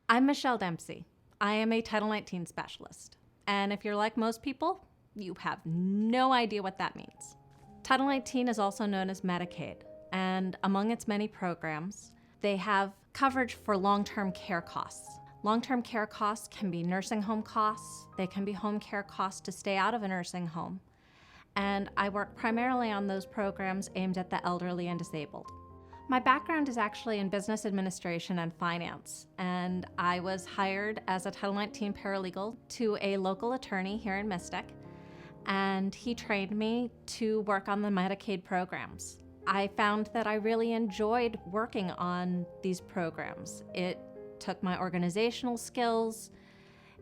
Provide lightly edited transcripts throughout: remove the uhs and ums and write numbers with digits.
I'm Michelle Dempsey. I am a Title 19 specialist. And if you're like most people, you have no idea what that means. Title 19 is also known as Medicaid, and among its many programs, they have coverage for long-term care costs. Long-term care costs can be nursing home costs, they can be home care costs to stay out of a nursing home, and I work primarily on those programs aimed at the elderly and disabled. My background is actually in business administration and finance, and I was hired as a Title 19 paralegal to a local attorney here in Mystic, and he trained me to work on the Medicaid programs. I found that I really enjoyed working on these programs. It took my organizational skills,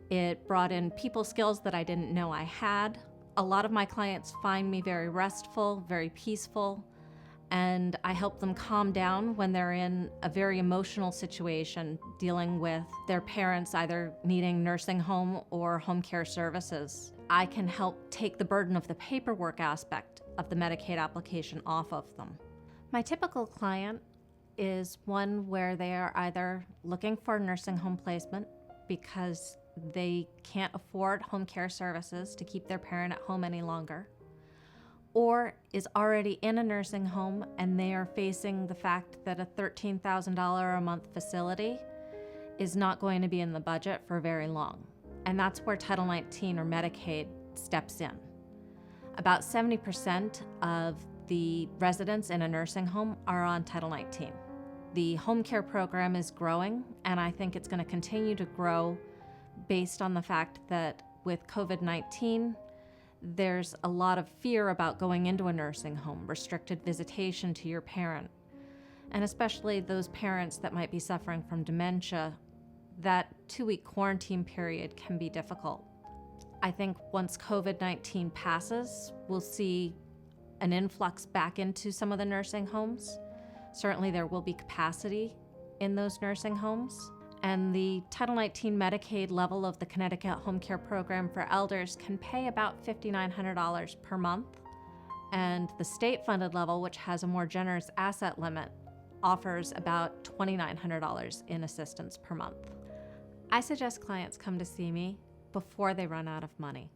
it brought in people skills that I didn't know I had. A lot of my clients find me very restful, very peaceful, and I help them calm down when they're in a very emotional situation dealing with their parents either needing nursing home or home care services. I can help take the burden of the paperwork aspect of the Medicaid application off of them. My typical client is one where they are either looking for nursing home placement because they can't afford home care services to keep their parent at home any longer, or is already in a nursing home and they are facing the fact that a $13,000 a month facility is not going to be in the budget for very long. And that's where Title 19 or Medicaid steps in. About 70% of the residents in a nursing home are on Title 19. The home care program is growing, and I think it's going to continue to grow based on the fact that with COVID-19, there's a lot of fear about going into a nursing home, restricted visitation to your parent, and especially those parents that might be suffering from dementia. That 2-week quarantine period can be difficult. I think once COVID-19 passes, we'll see an influx back into some of the nursing homes. Certainly there will be capacity in those nursing homes. And the Title 19 Medicaid level of the Connecticut Home Care Program for elders can pay about $5,900 per month. And the state-funded level, which has a more generous asset limit, offers about $2,900 in assistance per month. I suggest clients come to see me before they run out of money.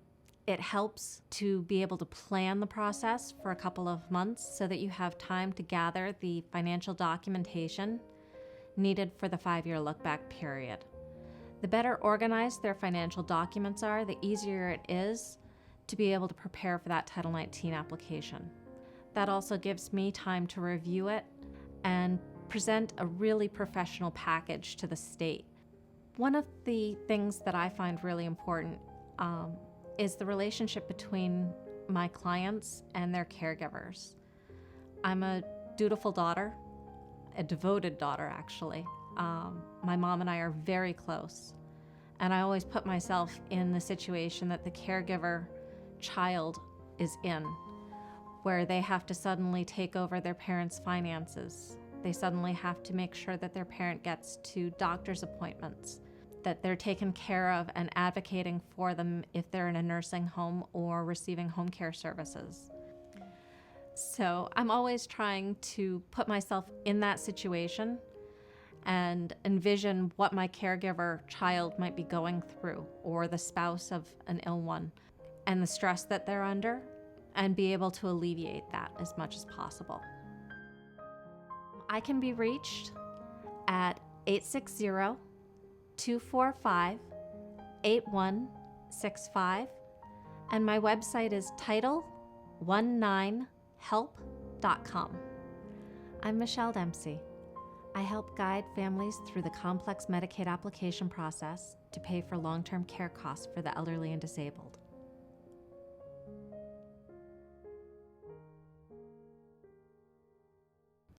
It helps to be able to plan the process for a couple of months so that you have time to gather the financial documentation needed for the 5-year look-back period. The better organized their financial documents are, the easier it is to be able to prepare for that Title 19 application. That also gives me time to review it and present a really professional package to the state. One of the things that I find really important is the relationship between my clients and their caregivers. I'm a dutiful daughter, a devoted daughter actually. My mom and I are very close, and I always put myself in the situation that the caregiver child is in, where they have to suddenly take over their parents' finances. They suddenly have to make sure that their parent gets to doctor's appointments, that they're taken care of and advocating for them if they're in a nursing home or receiving home care services. So I'm always trying to put myself in that situation and envision what my caregiver child might be going through, or the spouse of an ill one, and the stress that they're under, and be able to alleviate that as much as possible. I can be reached at 860-245-8165, and my website is title19help.com. I'm Michelle Dempsey. I help guide families through the complex Medicaid application process to pay for long-term care costs for the elderly and disabled.